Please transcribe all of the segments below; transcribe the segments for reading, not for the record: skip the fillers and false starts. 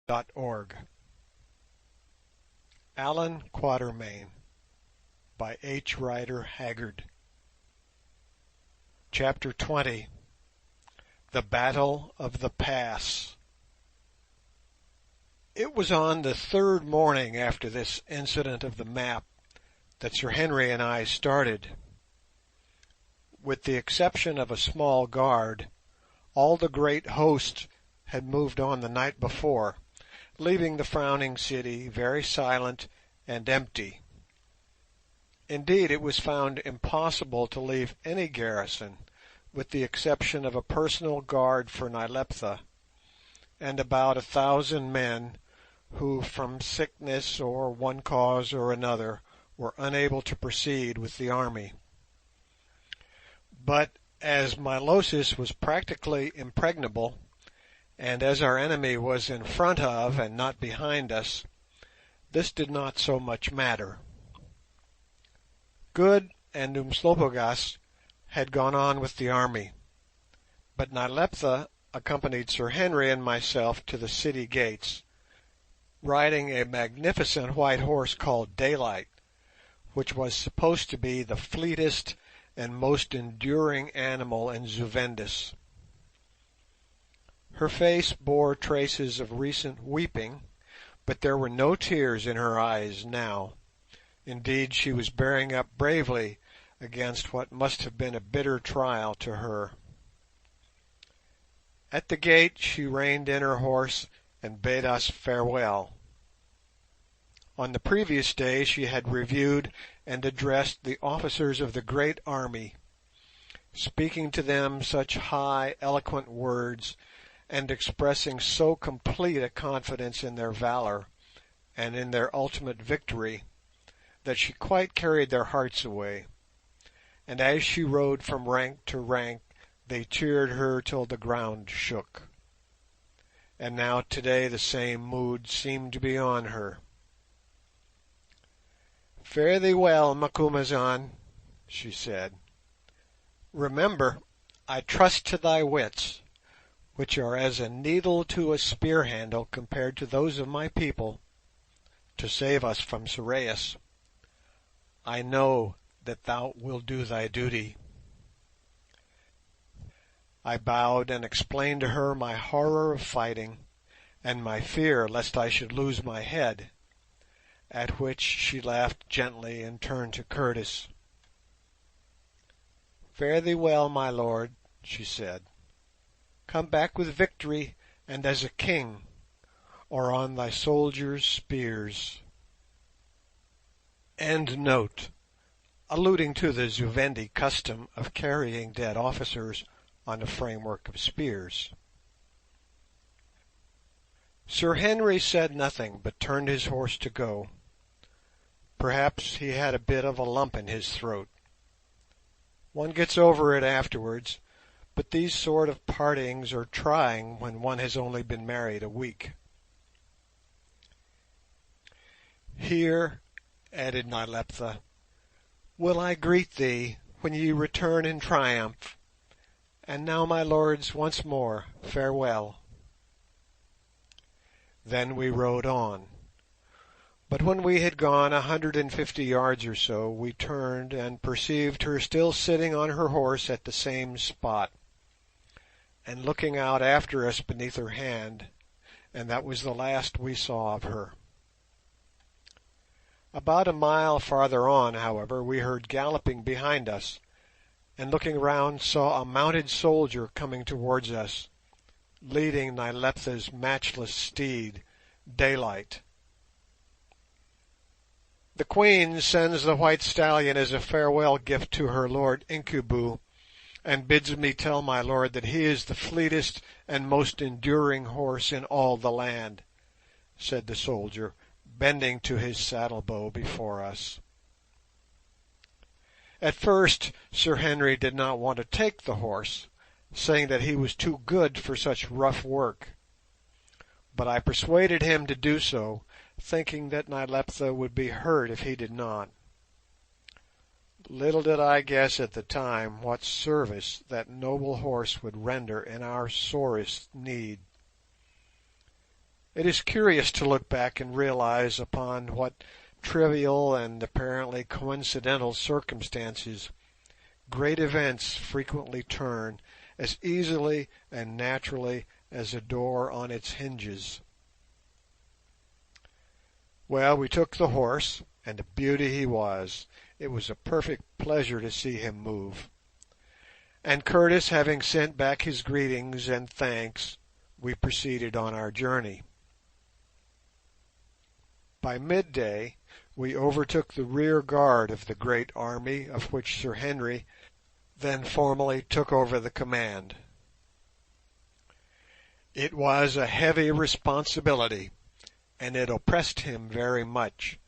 RiderHaggard.org. Allan Quatermain by H. Rider Haggard. Chapter 20. The Battle of the Pass. It was on the third morning after this incident of the map that Sir Henry and I started. With the exception of a small guard, all the great host had moved on the night before, leaving the frowning city very silent and empty. Indeed, it was found impossible to leave any garrison, with the exception of a personal guard for Nyleptha, and about 1,000 men who, from sickness or one cause or another, were unable to proceed with the army. But as Milosis was practically impregnable, and as our enemy was in front of and not behind us, this did not so much matter. Good and Umslopogaas had gone on with the army, but Nyleptha accompanied Sir Henry and myself to the city gates, riding a magnificent white horse called Daylight, which was supposed to be the fleetest and most enduring animal in Zu-Vendis. Her face bore traces of recent weeping, but there were no tears in her eyes now. Indeed, she was bearing up bravely against what must have been a bitter trial to her. At the gate she reined in her horse and bade us farewell. On the previous day she had reviewed and addressed the officers of the great army, speaking to them such high, eloquent words, and expressing so complete a confidence in their valour and in their ultimate victory, that she quite carried their hearts away, and as she rode from rank to rank they cheered her till the ground shook. And now today the same mood seemed to be on her. "Fare thee well, Macumazahn," she said. "Remember, I trust to thy wits, which are as a needle to a spear handle compared to those of my people, to save us from Sorais. I know that thou wilt do thy duty." I bowed and explained to her my horror of fighting, and my fear lest I should lose my head, at which she laughed gently and turned to Curtis. "Fare thee well, my lord," she said. "Come back with victory and as a king, or on thy soldiers' spears." Alluding to the Zu-Vendi custom of carrying dead officers on a framework of spears. Sir Henry said nothing, but turned his horse to go. Perhaps he had a bit of a lump in his throat. One gets over it afterwards, but these sort of partings are trying when one has only been married a week. "Here," added Nyleptha, "will I greet thee when ye return in triumph. And now, my lords, once more farewell." Then we rode on, but when we had gone 150 yards or so we turned and perceived her still sitting on her horse at the same spot, and looking out after us beneath her hand, and that was the last we saw of her. About a mile farther on, however, we heard galloping behind us, and looking round saw a mounted soldier coming towards us, leading Nyleptha's matchless steed, Daylight. "The Queen sends the white stallion as a farewell gift to her lord Incubu, and bids me tell my lord that he is the fleetest and most enduring horse in all the land," said the soldier, bending to his saddle bow before us. At first Sir Henry did not want to take the horse, saying that he was too good for such rough work, but I persuaded him to do so, thinking that Nyleptha would be hurt if he did not. Little did I guess at the time what service that noble horse would render in our sorest need. It is curious to look back and realize upon what trivial and apparently coincidental circumstances great events frequently turn as easily and naturally as a door on its hinges. Well, we took the horse, and a beauty he was. It was a perfect pleasure to see him move. And Curtis having sent back his greetings and thanks, we proceeded on our journey. By midday we overtook the rear guard of the great army of which Sir Henry then formally took over the command. It was a heavy responsibility, and it oppressed him very much,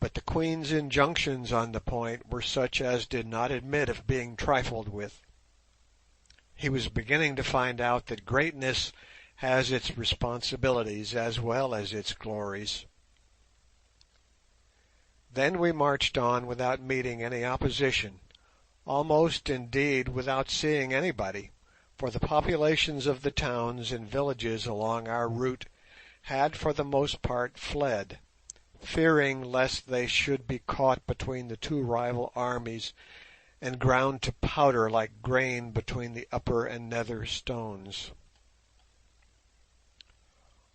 but the Queen's injunctions on the point were such as did not admit of being trifled with. He was beginning to find out that greatness has its responsibilities as well as its glories. Then we marched on without meeting any opposition, almost indeed without seeing anybody, for the populations of the towns and villages along our route had for the most part fled, fearing lest they should be caught between the two rival armies and ground to powder like grain between the upper and nether stones.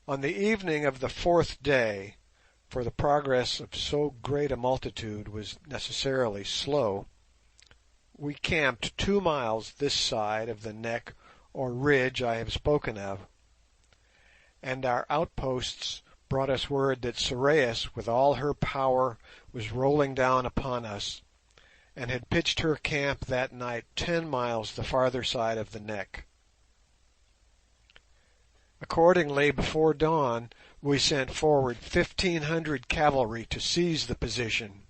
On the evening of the fourth day, for the progress of so great a multitude was necessarily slow, we camped 2 miles this side of the neck or ridge I have spoken of, and our outposts brought us word that Sorais with all her power was rolling down upon us, and had pitched her camp that night 10 miles the farther side of the neck. Accordingly, before dawn, we sent forward 1,500 cavalry to seize the position.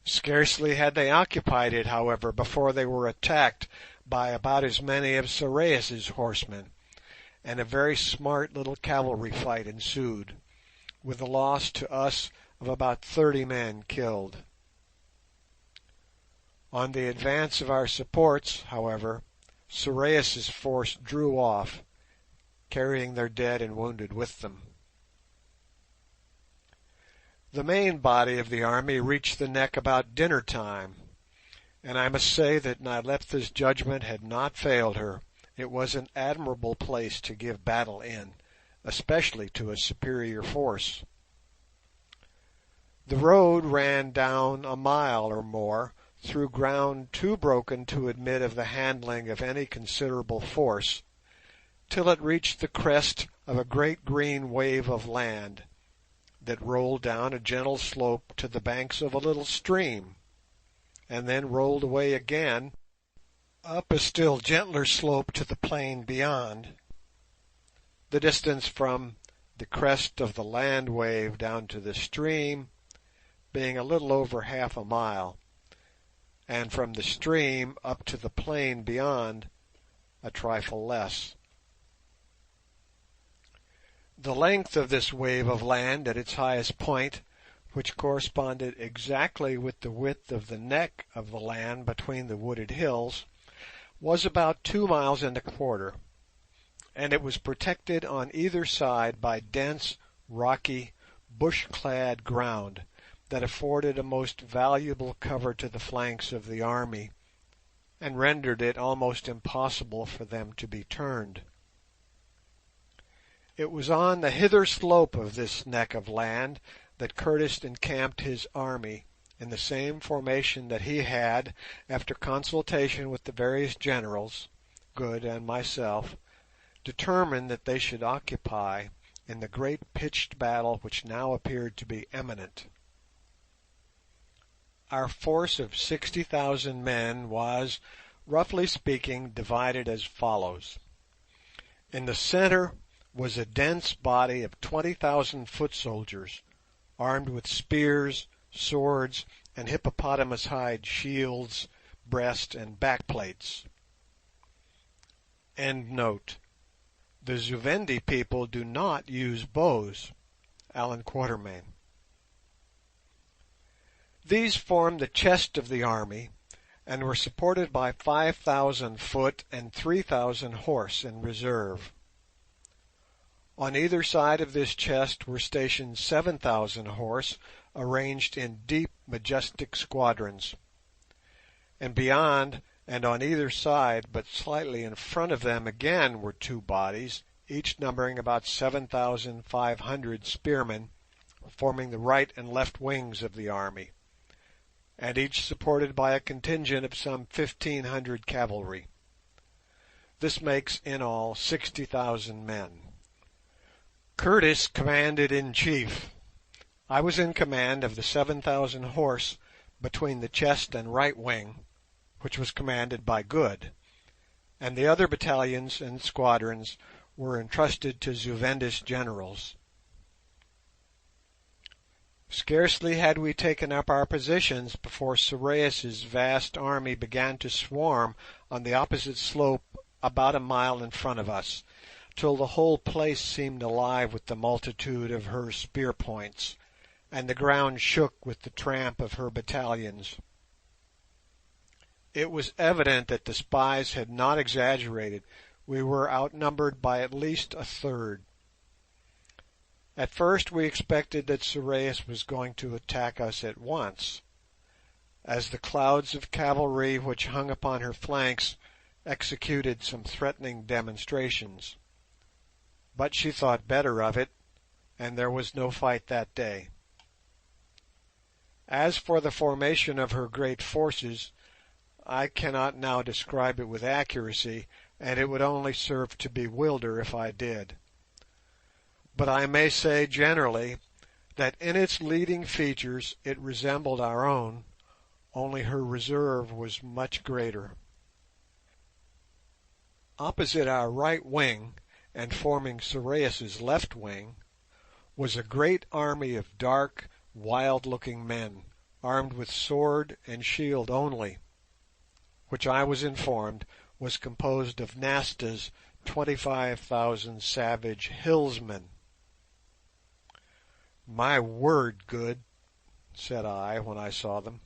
Scarcely had they occupied it, however, before they were attacked by about as many of Sorais' horsemen, and a very smart little cavalry fight ensued, with a loss to us of about 30 men killed. On the advance of our supports, however, Sorais' force drew off, carrying their dead and wounded with them. The main body of the army reached the neck about dinner time, and I must say that Nyleptha's judgment had not failed her. It was an admirable place to give battle in, especially to a superior force. The road ran down a mile or more through ground too broken to admit of the handling of any considerable force, till it reached the crest of a great green wave of land that rolled down a gentle slope to the banks of a little stream, and then rolled away again up a still gentler slope to the plain beyond, the distance from the crest of the land wave down to the stream being a little over half a mile, and from the stream up to the plain beyond a trifle less. The length of this wave of land at its highest point, which corresponded exactly with the width of the neck of the land between the wooded hills, was about 2 miles and a quarter, and it was protected on either side by dense, rocky, bush-clad ground that afforded a most valuable cover to the flanks of the army, and rendered it almost impossible for them to be turned. It was on the hither slope of this neck of land that Curtis encamped his army in the same formation that he had, after consultation with the various generals, Good and myself, determined that they should occupy in the great pitched battle which now appeared to be imminent. Our force of 60,000 men was, roughly speaking, divided as follows. In the centre was a dense body of 20,000 foot soldiers, armed with spears, swords, and hippopotamus hide shields, breast and backplates. End note. The Zu-Vendi people do not use bows. Allan Quatermain. These formed the chest of the army, and were supported by 5,000 foot and 3,000 horse in reserve. On either side of this chest were stationed 7,000 horse, arranged in deep, majestic squadrons. And beyond and on either side, but slightly in front of them again, were two bodies, each numbering about 7,500 spearmen, forming the right and left wings of the army, and each supported by a contingent of some 1,500 cavalry. This makes in all 60,000 men. Curtis commanded in chief. I was in command of the 7,000 horse between the chest and right wing, which was commanded by Good, and the other battalions and squadrons were entrusted to Zu-Vendis generals. Scarcely had we taken up our positions before Sorais' vast army began to swarm on the opposite slope about a mile in front of us, till the whole place seemed alive with the multitude of her spear points, and the ground shook with the tramp of her battalions. It was evident that the spies had not exaggerated. We were outnumbered by at least a third. At first we expected that Sorais was going to attack us at once, as the clouds of cavalry which hung upon her flanks executed some threatening demonstrations. But she thought better of it, and there was no fight that day. As for the formation of her great forces, I cannot now describe it with accuracy, and it would only serve to bewilder if I did. But I may say generally that in its leading features it resembled our own, only her reserve was much greater. Opposite our right wing, and forming Sorais' left wing, was a great army of dark, wild-looking men, armed with sword and shield only, which I was informed was composed of Nasta's 25,000 savage hillsmen. "My word, Good," said I when I saw them,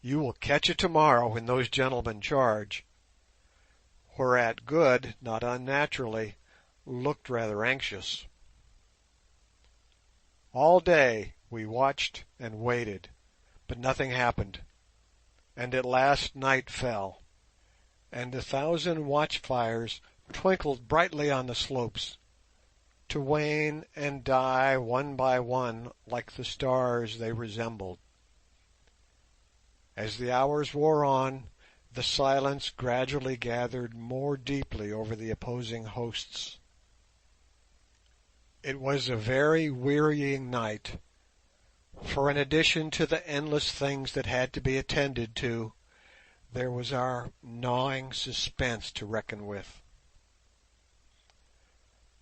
"you will catch it tomorrow when those gentlemen charge," whereat Good, not unnaturally, looked rather anxious. All day we watched and waited, but nothing happened, and at last night fell, and 1,000 watchfires twinkled brightly on the slopes, to wane and die one by one like the stars they resembled. As the hours wore on, the silence gradually gathered more deeply over the opposing hosts. It was a very wearying night, for in addition to the endless things that had to be attended to, there was our gnawing suspense to reckon with.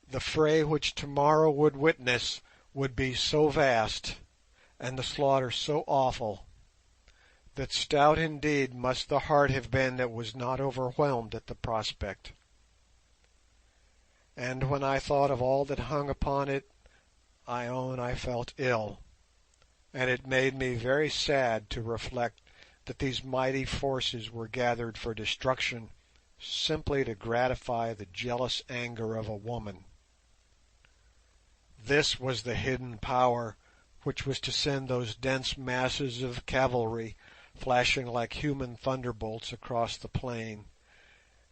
The fray which tomorrow would witness would be so vast, and the slaughter so awful, that stout indeed must the heart have been that was not overwhelmed at the prospect. And when I thought of all that hung upon it, I own I felt ill, and it made me very sad to reflect that these mighty forces were gathered for destruction simply to gratify the jealous anger of a woman. This was the hidden power which was to send those dense masses of cavalry flashing like human thunderbolts across the plain,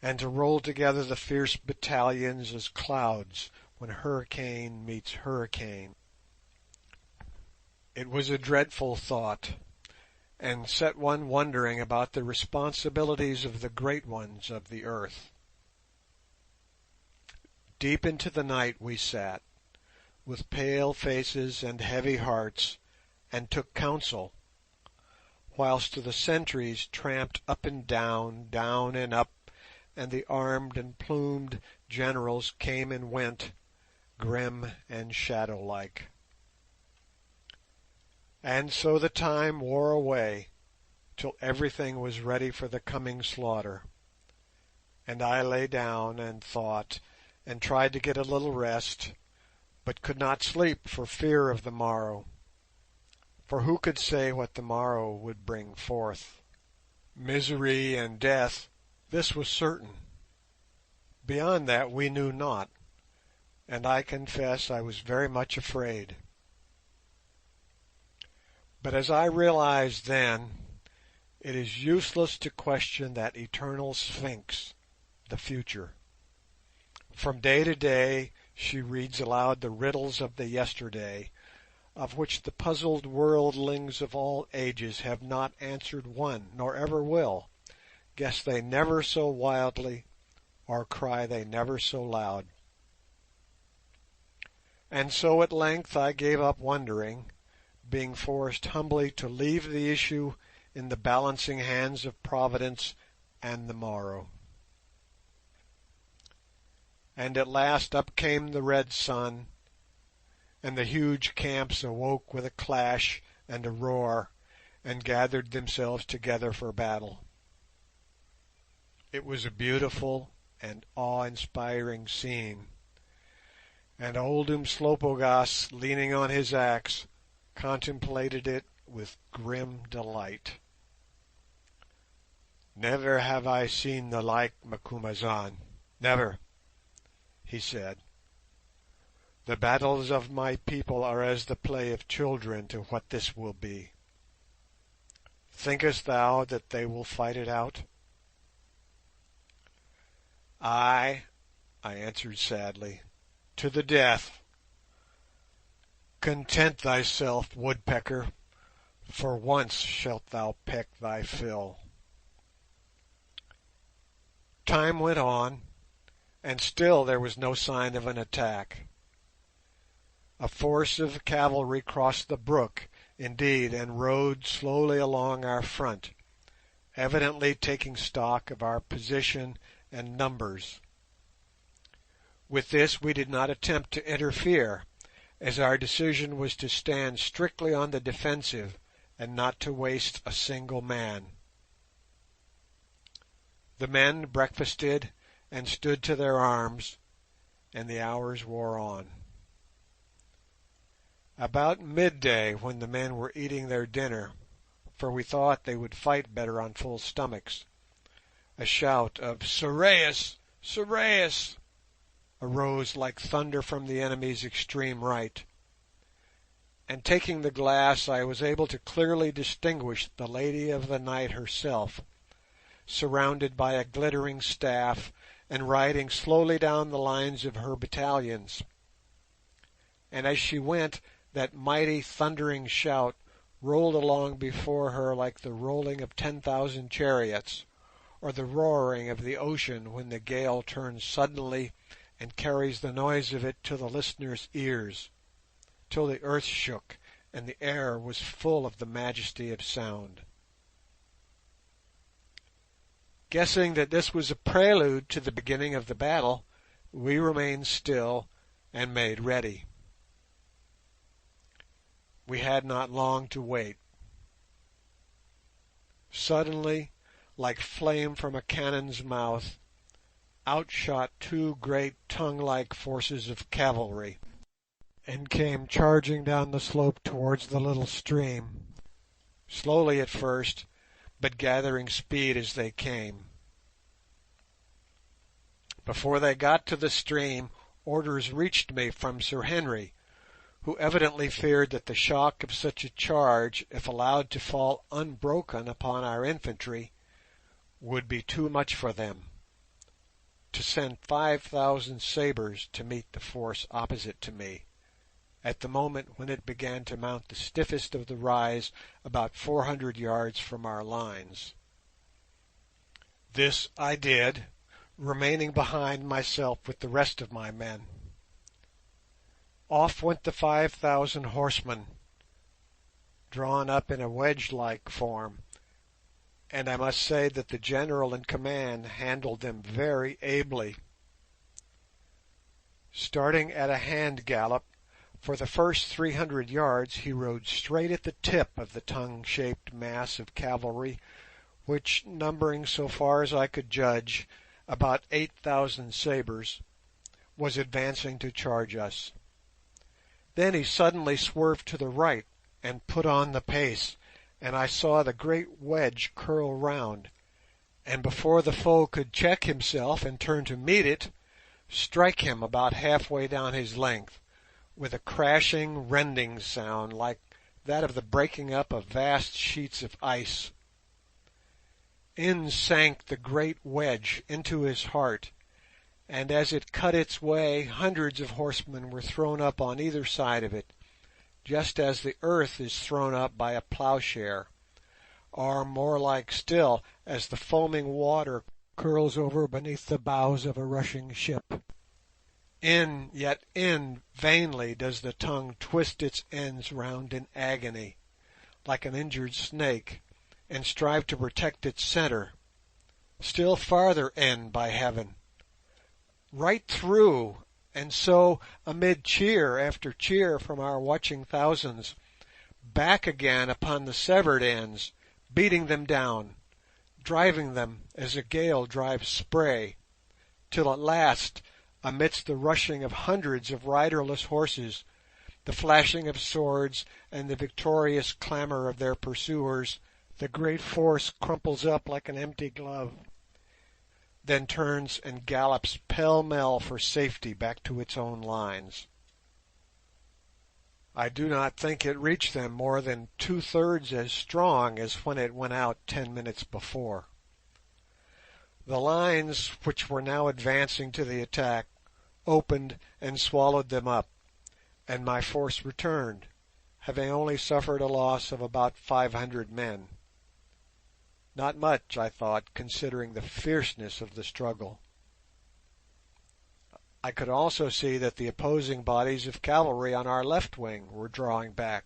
and to roll together the fierce battalions as clouds when hurricane meets hurricane. It was a dreadful thought, and set one wondering about the responsibilities of the great ones of the earth. Deep into the night we sat, with pale faces and heavy hearts, and took counsel, whilst the sentries tramped up and down, down and up, and the armed and plumed generals came and went, grim and shadow-like. And so the time wore away, till everything was ready for the coming slaughter, and I lay down and thought, and tried to get a little rest, but could not sleep for fear of the morrow, for who could say what the morrow would bring forth? Misery and death, this was certain. Beyond that we knew not, and I confess I was very much afraid. But as I realized then, it is useless to question that eternal Sphinx, the future. From day to day she reads aloud the riddles of the yesterday, of which the puzzled worldlings of all ages have not answered one, nor ever will, guess they never so wildly, or cry they never so loud. And so at length I gave up wondering, being forced humbly to leave the issue in the balancing hands of Providence and the morrow. And at last up came the red sun, and the huge camps awoke with a clash and a roar, and gathered themselves together for battle. It was a beautiful and awe-inspiring scene, and old Umslopogaas, leaning on his axe, contemplated it with grim delight. "Never have I seen the like, Macumazahn, never," he said. "The battles of my people are as the play of children to what this will be. Thinkest thou that they will fight it out?" "Ay," I answered sadly, "to the death. Content thyself, woodpecker, for once shalt thou peck thy fill." Time went on, and still there was no sign of an attack. A force of cavalry crossed the brook, indeed, and rode slowly along our front, evidently taking stock of our position and numbers. With this we did not attempt to interfere, as our decision was to stand strictly on the defensive and not to waste a single man. The men breakfasted and stood to their arms, and the hours wore on. About midday, when the men were eating their dinner, for we thought they would fight better on full stomachs, a shout of "Sorais! Sorais!" arose like thunder from the enemy's extreme right, and taking the glass I was able to clearly distinguish the Lady of the Night herself, surrounded by a glittering staff and riding slowly down the lines of her battalions. And as she went, that mighty thundering shout rolled along before her like the rolling of 10,000 chariots, or the roaring of the ocean when the gale turns suddenly and carries the noise of it to the listener's ears, till the earth shook and the air was full of the majesty of sound. Guessing that this was a prelude to the beginning of the battle, we remained still and made ready. We had not long to wait. Suddenly, like flame from a cannon's mouth, out shot two great tongue-like forces of cavalry, and came charging down the slope towards the little stream, slowly at first, but gathering speed as they came. Before they got to the stream, orders reached me from Sir Henry, who evidently feared that the shock of such a charge, if allowed to fall unbroken upon our infantry, would be too much for them, to send 5,000 sabres to meet the force opposite to me, at the moment when it began to mount the stiffest of the rise about 400 yards from our lines. This I did, remaining behind myself with the rest of my men. Off went the 5,000 horsemen, drawn up in a wedge-like form, and I must say that the general in command handled them very ably. Starting at a hand gallop, for the first 300 yards he rode straight at the tip of the tongue-shaped mass of cavalry, which, numbering so far as I could judge about 8,000 sabres, was advancing to charge us. Then he suddenly swerved to the right and put on the pace, and I saw the great wedge curl round, and before the foe could check himself and turn to meet it, strike him about halfway down his length, with a crashing, rending sound like that of the breaking up of vast sheets of ice. In sank the great wedge into his heart, and as it cut its way hundreds of horsemen were thrown up on either side of it, just as the earth is thrown up by a ploughshare, or more like still, as the foaming water curls over beneath the bows of a rushing ship. In, yet in, vainly does the tongue twist its ends round in agony, like an injured snake, and strive to protect its centre. Still farther in, by heaven! Right through, and so, amid cheer after cheer from our watching thousands, back again upon the severed ends, beating them down, driving them as a gale drives spray, till at last, amidst the rushing of hundreds of riderless horses, the flashing of swords, and the victorious clamour of their pursuers, the great force crumples up like an empty glove, then turns and gallops pell-mell for safety back to its own lines. I do not think it reached them more than 2/3 as strong as when it went out 10 minutes before. The lines, which were now advancing to the attack, opened and swallowed them up, and my force returned, having only suffered a loss of about 500 men. Not much, I thought, considering the fierceness of the struggle. I could also see that the opposing bodies of cavalry on our left wing were drawing back,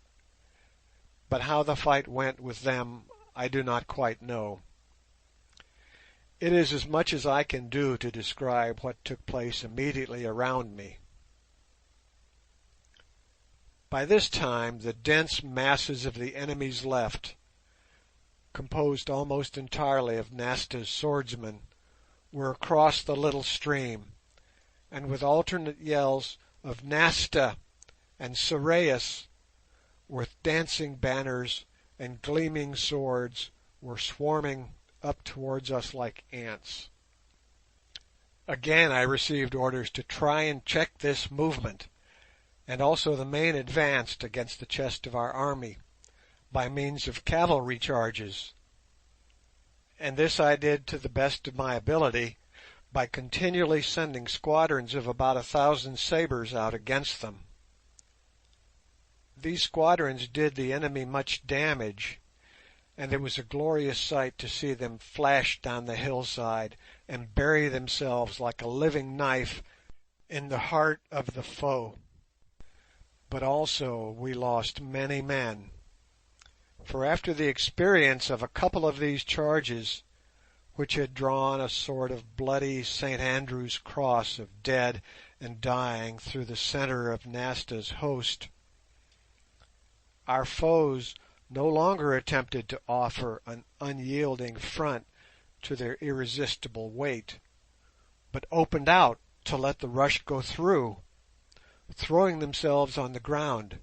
but how the fight went with them I do not quite know. It is as much as I can do to describe what took place immediately around me. By this time the dense masses of the enemy's left, composed almost entirely of Nasta's swordsmen, were across the little stream, and with alternate yells of "Nasta" and "Sorais," with dancing banners and gleaming swords, were swarming up towards us like ants. Again I received orders to try and check this movement, and also the main advance against the chest of our army, by means of cavalry charges, and this I did to the best of my ability by continually sending squadrons of about 1,000 sabres out against them. These squadrons did the enemy much damage, and it was a glorious sight to see them flash down the hillside and bury themselves like a living knife in the heart of the foe. But also we lost many men, for after the experience of a couple of these charges, which had drawn a sort of bloody St. Andrew's cross of dead and dying through the centre of Nasta's host, our foes no longer attempted to offer an unyielding front to their irresistible weight, but opened out to let the rush go through, throwing themselves on the ground,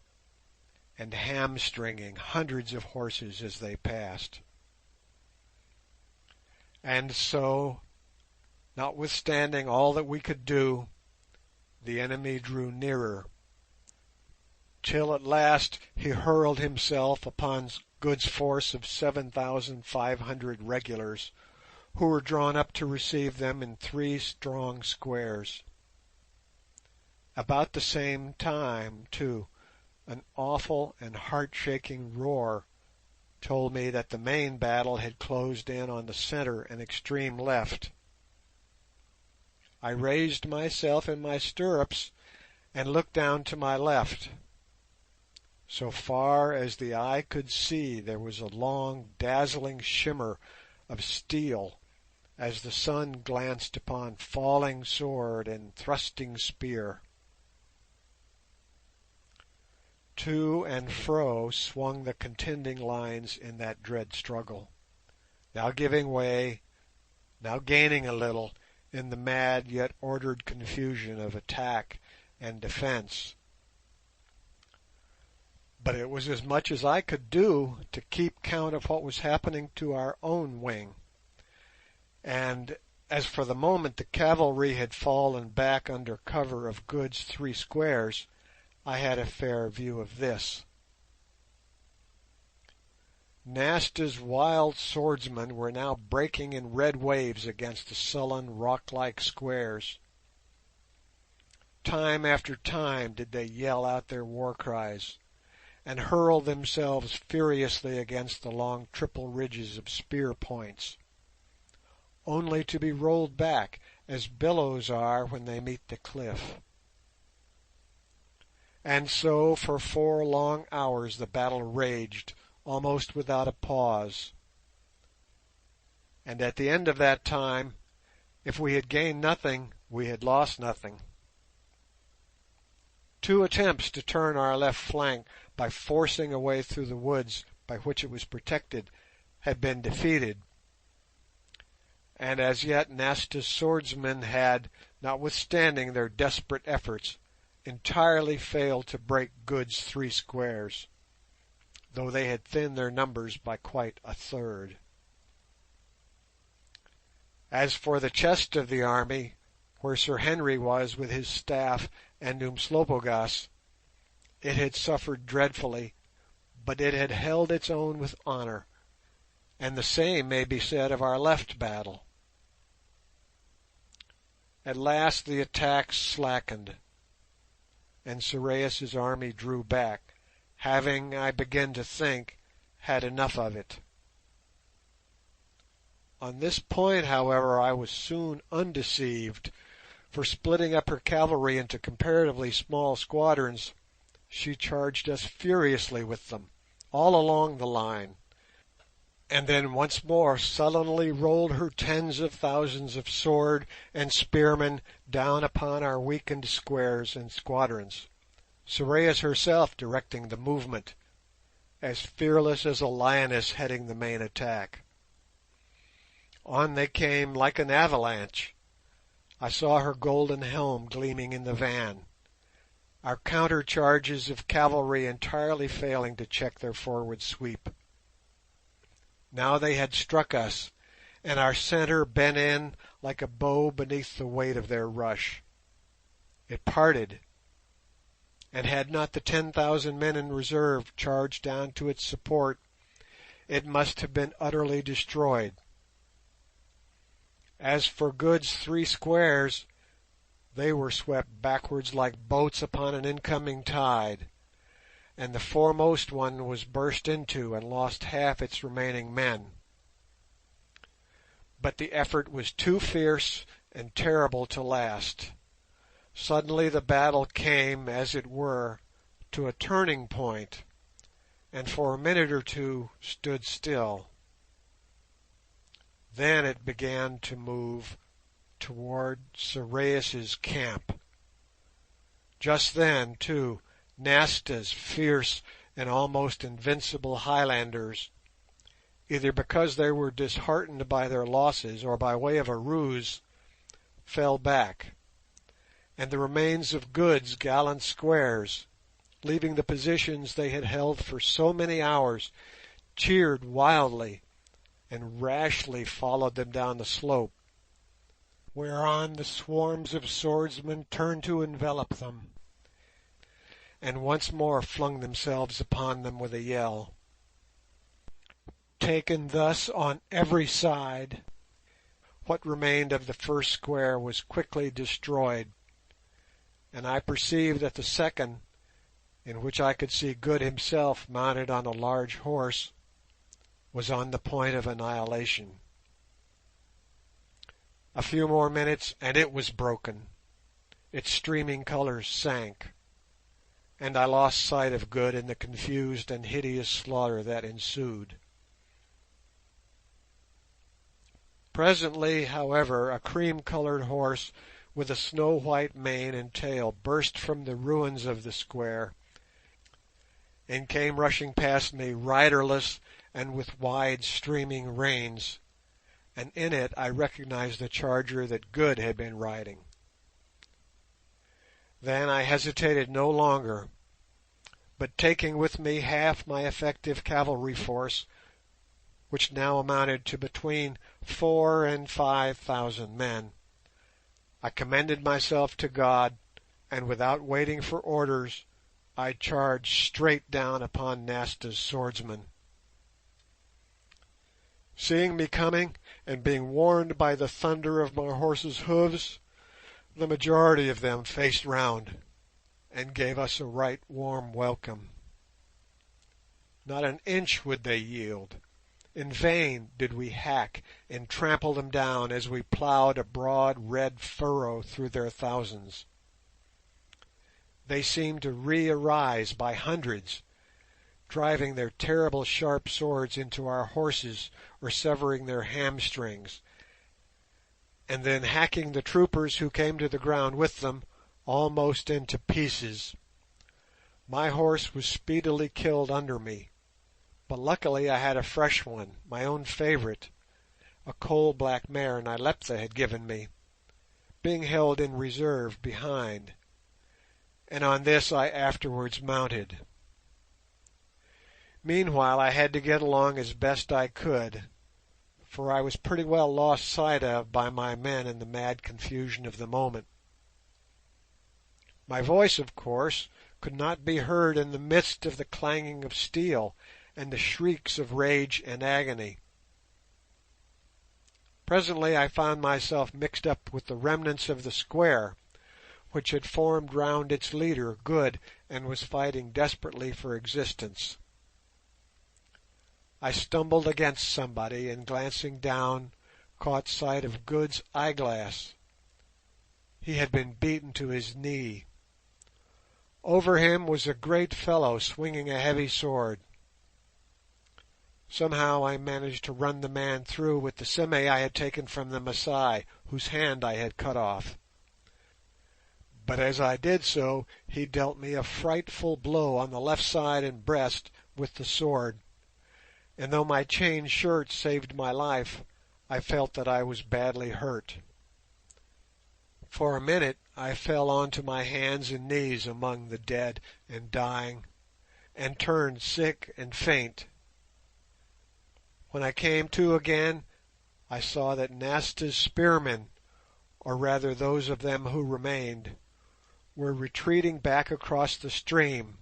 and hamstringing hundreds of horses as they passed. And so, notwithstanding all that we could do, the enemy drew nearer, till at last he hurled himself upon Good's force of 7,500 regulars, who were drawn up to receive them in 3 strong squares. About the same time, too, an awful and heart-shaking roar told me that the main battle had closed in on the centre and extreme left. I raised myself in my stirrups and looked down to my left. So far as the eye could see there was a long dazzling shimmer of steel as the sun glanced upon falling sword and thrusting spear. To and fro swung the contending lines in that dread struggle, now giving way, now gaining a little, in the mad yet ordered confusion of attack and defence. But it was as much as I could do to keep count of what was happening to our own wing, and As for the moment the cavalry had fallen back under cover of Good's three squares, I had a fair view of this. Nasta's wild swordsmen were now breaking in red waves against the sullen rock-like squares. Time after time did they yell out their war cries, and hurl themselves furiously against the long triple ridges of spear points, only to be rolled back as billows are when they meet the cliff. And so for 4 long hours the battle raged, almost without a pause. And at the end of that time, if we had gained nothing, we had lost nothing. 2 attempts to turn our left flank by forcing a way through the woods by which it was protected had been defeated, and as yet Nasta's swordsmen had, notwithstanding their desperate efforts, entirely failed to break Good's three squares, though they had thinned their numbers by quite a third. As for the chest of the army, where Sir Henry was with his staff and Umslopogaas, it had suffered dreadfully, but it had held its own with honour, and the same may be said of our left battle. At last the attacks slackened, and Sorais' army drew back, having, I begin to think, had enough of it. On this point, however, I was soon undeceived, for splitting up her cavalry into comparatively small squadrons, she charged us furiously with them, all along the line, and then once more sullenly rolled her tens of thousands of sword and spearmen down upon our weakened squares and squadrons, Sorais herself directing the movement, as fearless as a lioness heading the main attack. On they came like an avalanche. I saw her golden helm gleaming in the van, our counter-charges of cavalry entirely failing to check their forward sweep. Now they had struck us, and our centre bent in like a bow beneath the weight of their rush. It parted, and had not the 10,000 men in reserve charged down to its support, it must have been utterly destroyed. As for Good's three squares, they were swept backwards like boats upon an incoming tide, and the foremost one was burst into and lost half its remaining men. But the effort was too fierce and terrible to last. Suddenly the battle came, as it were, to a turning point, and for a minute or two stood still. Then it began to move toward Sorais' camp. Just then, too, Nasta's fierce and almost invincible Highlanders, either because they were disheartened by their losses or by way of a ruse, fell back, and the remains of Good's gallant squares, leaving the positions they had held for so many hours, cheered wildly and rashly followed them down the slope, whereon the swarms of swordsmen turned to envelop them, and once more flung themselves upon them with a yell. Taken thus on every side, what remained of the first square was quickly destroyed, and I perceived that the second, in which I could see Good himself mounted on a large horse, was on the point of annihilation. A few more minutes and it was broken, its streaming colours sank, and I lost sight of Good in the confused and hideous slaughter that ensued. Presently, however, a cream-coloured horse with a snow-white mane and tail burst from the ruins of the square, and came rushing past me riderless and with wide streaming reins, and in it I recognized the charger that Good had been riding. Then I hesitated no longer, but taking with me half my effective cavalry force, which now amounted to between 4,000 and 5,000 men, I commended myself to God, and without waiting for orders, I charged straight down upon Nasta's swordsmen. Seeing me coming, and being warned by the thunder of my horses' hoofs, the majority of them faced round, and gave us a right warm welcome. Not an inch would they yield. In vain did we hack and trample them down as we ploughed a broad red furrow through their thousands. They seemed to re-arise by hundreds, driving their terrible sharp swords into our horses or severing their hamstrings, and then hacking the troopers who came to the ground with them almost into pieces. My horse was speedily killed under me, but luckily I had a fresh one, my own favourite, a coal-black mare Nyleptha had given me, being held in reserve behind, and on this I afterwards mounted. Meanwhile I had to get along as best I could, for I was pretty well lost sight of by my men in the mad confusion of the moment. My voice, of course, could not be heard in the midst of the clanging of steel and the shrieks of rage and agony. Presently I found myself mixed up with the remnants of the square, which had formed round its leader, Good, and was fighting desperately for existence. I stumbled against somebody, and glancing down, caught sight of Good's eyeglass. He had been beaten to his knee. Over him was a great fellow swinging a heavy sword. Somehow I managed to run the man through with the sime I had taken from the Masai, whose hand I had cut off. But as I did so, he dealt me a frightful blow on the left side and breast with the sword, and though my chain shirt saved my life, I felt that I was badly hurt. For a minute I fell on to my hands and knees among the dead and dying, and turned sick and faint. When I came to again, I saw that Nasta's spearmen, or rather those of them who remained, were retreating back across the stream,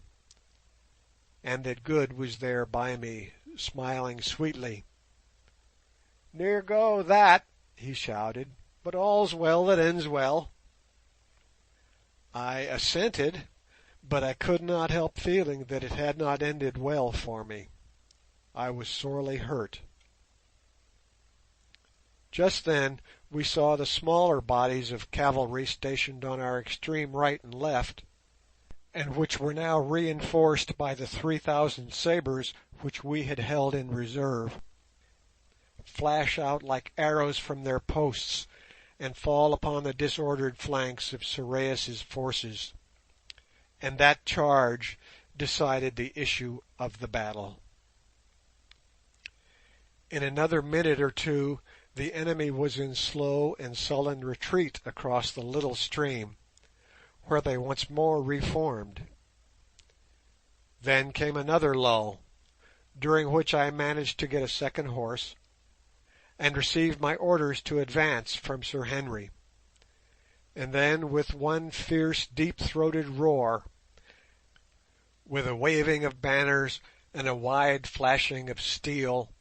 and that Good was there by me, smiling sweetly. "Near go that," he shouted, "but all's well that ends well." I assented, but I could not help feeling that it had not ended well for me. I was sorely hurt. Just then we saw the smaller bodies of cavalry stationed on our extreme right and left, and which were now reinforced by the 3,000 sabres which we had held in reserve, flash out like arrows from their posts and fall upon the disordered flanks of Sorais' forces, and that charge decided the issue of the battle. In another minute or two the enemy was in slow and sullen retreat across the little stream, where they once more reformed. Then came another lull, during which I managed to get a second horse, and received my orders to advance from Sir Henry, and then with one fierce deep-throated roar, with a waving of banners and a wide flashing of steel,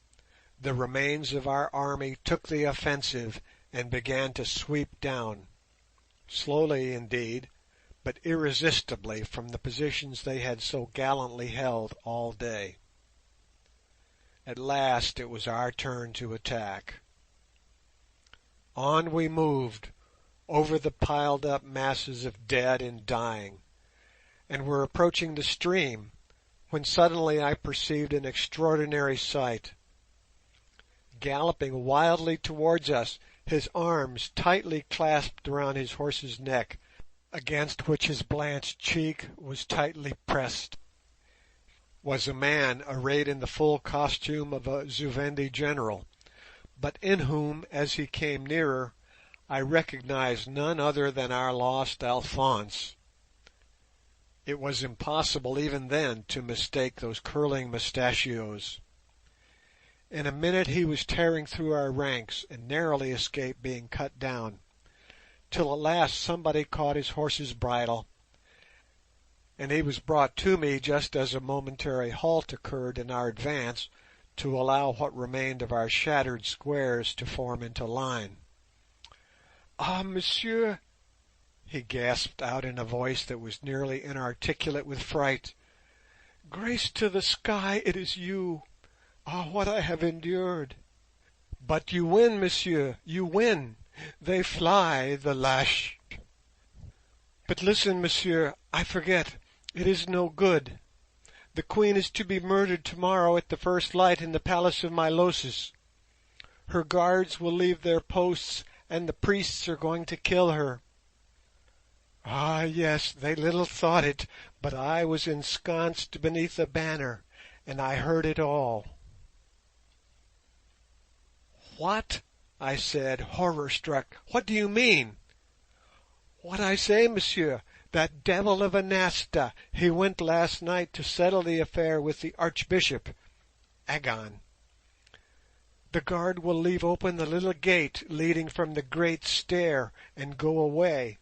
the remains of our army took the offensive and began to sweep down, slowly indeed, but irresistibly, from the positions they had so gallantly held all day. At last it was our turn to attack. On we moved, over the piled-up masses of dead and dying, and were approaching the stream, when suddenly I perceived an extraordinary sight. Galloping wildly towards us, his arms tightly clasped around his horse's neck, against which his blanched cheek was tightly pressed, was a man arrayed in the full costume of a Zu-Vendi general, but in whom, as he came nearer, I recognized none other than our lost Alphonse. It was impossible even then to mistake those curling mustachios. In a minute he was tearing through our ranks, and narrowly escaped being cut down, till at last somebody caught his horse's bridle, and he was brought to me just as a momentary halt occurred in our advance to allow what remained of our shattered squares to form into line. "Ah, monsieur," he gasped out in a voice that was nearly inarticulate with fright, "grace to the sky, it is you! Ah, what I have endured! But you win, monsieur, you win! They fly, the lâches! But listen, monsieur, I forget, it is no good. The Queen is to be murdered tomorrow at the first light in the palace of Milosis. Her guards will leave their posts, and the priests are going to kill her. Ah, yes, they little thought it, but I was ensconced beneath a banner, and I heard it all." "What?" I said, horror-struck. "What do you mean?" "What I say, monsieur. That devil of a Nasta, he went last night to settle the affair with the Archbishop Agon. The guard will leave open the little gate leading from the great stair and go away,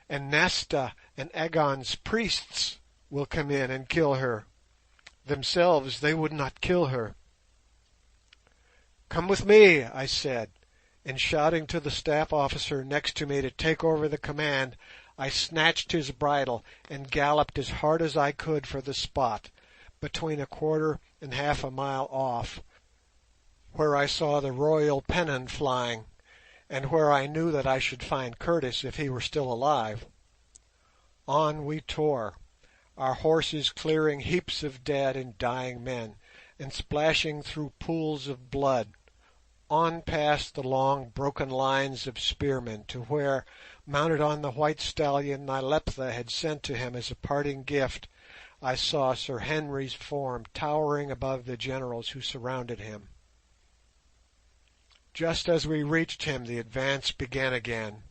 and Nasta and Agon's priests will come in and kill her. Themselves they would not kill her." "Come with me," I said, and shouting to the staff officer next to me to take over the command, I snatched his bridle and galloped as hard as I could for the spot, between a quarter and half a mile off, where I saw the royal pennon flying, and where I knew that I should find Curtis if he were still alive. On we tore, our horses clearing heaps of dead and dying men, and splashing through pools of blood, on past the long broken lines of spearmen to where, mounted on the white stallion Nyleptha had sent to him as a parting gift, I saw Sir Henry's form towering above the generals who surrounded him. Just as we reached him the advance began again.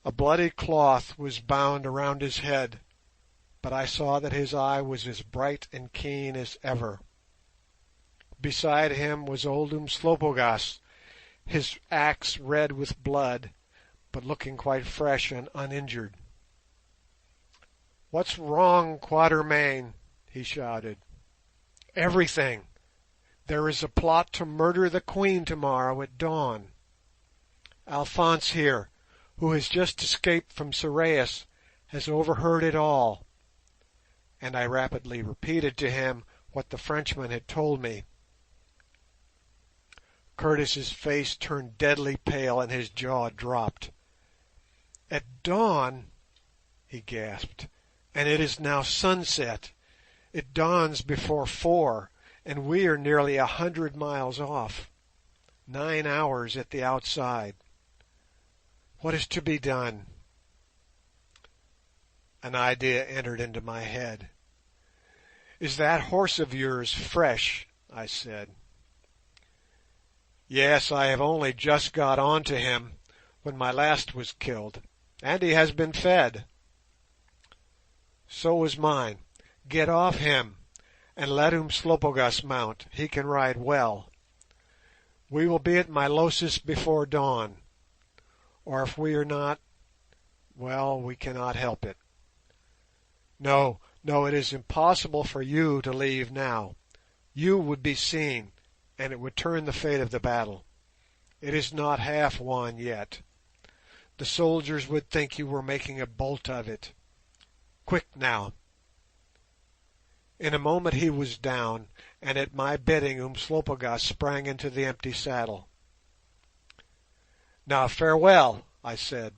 A bloody cloth was bound around his head, but I saw that his eye was as bright and keen as ever. Beside him was old Umslopogaas, his axe red with blood, but looking quite fresh and uninjured. "What's wrong, Quatermain?" he shouted. "Everything. There is a plot to murder the Queen tomorrow at dawn. Alphonse here, who has just escaped from Sorais, has overheard it all," and I rapidly repeated to him what the Frenchman had told me. Curtis's face turned deadly pale and his jaw dropped. "At dawn!" he gasped, "and it is now sunset. It dawns before 4, and we are nearly 100 miles off. 9 hours at the outside. What is to be done?" An idea entered into my head. "Is that horse of yours fresh?" I said. "Yes, I have only just got on to him when my last was killed, and he has been fed." "So was mine. Get off him, and let Umslopogaas mount. He can ride well. We will be at Milosis before dawn, or if we are not, well, we cannot help it. No, no, it is impossible for you to leave now. You would be seen, and it would turn the fate of the battle. It is not half won yet. The soldiers would think you were making a bolt of it. Quick now." In a moment he was down, and at my bidding Umslopogaas sprang into the empty saddle. "Now farewell," I said.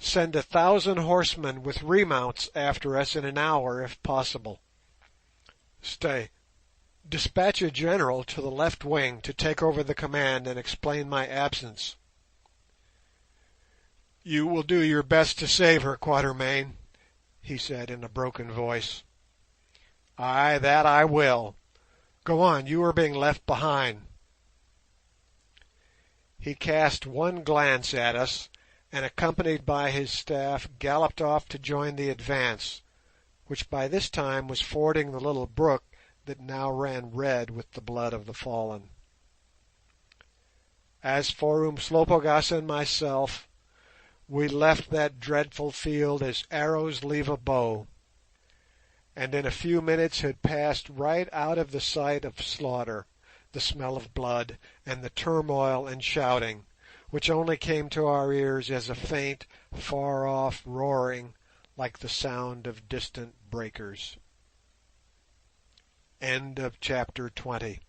"Send 1,000 horsemen with remounts after us in an hour if possible. Stay, dispatch a general to the left wing to take over the command and explain my absence." "You will do your best to save her, Quatermain," he said in a broken voice. "Ay, that I will. Go on, you are being left behind." He cast one glance at us, and accompanied by his staff galloped off to join the advance, which by this time was fording the little brook that now ran red with the blood of the fallen. As for Umslopogaas and myself, we left that dreadful field as arrows leave a bow, and in a few minutes had passed right out of the sight of slaughter, the smell of blood, and the turmoil and shouting, which only came to our ears as a faint, far-off roaring like the sound of distant breakers. Chapter 20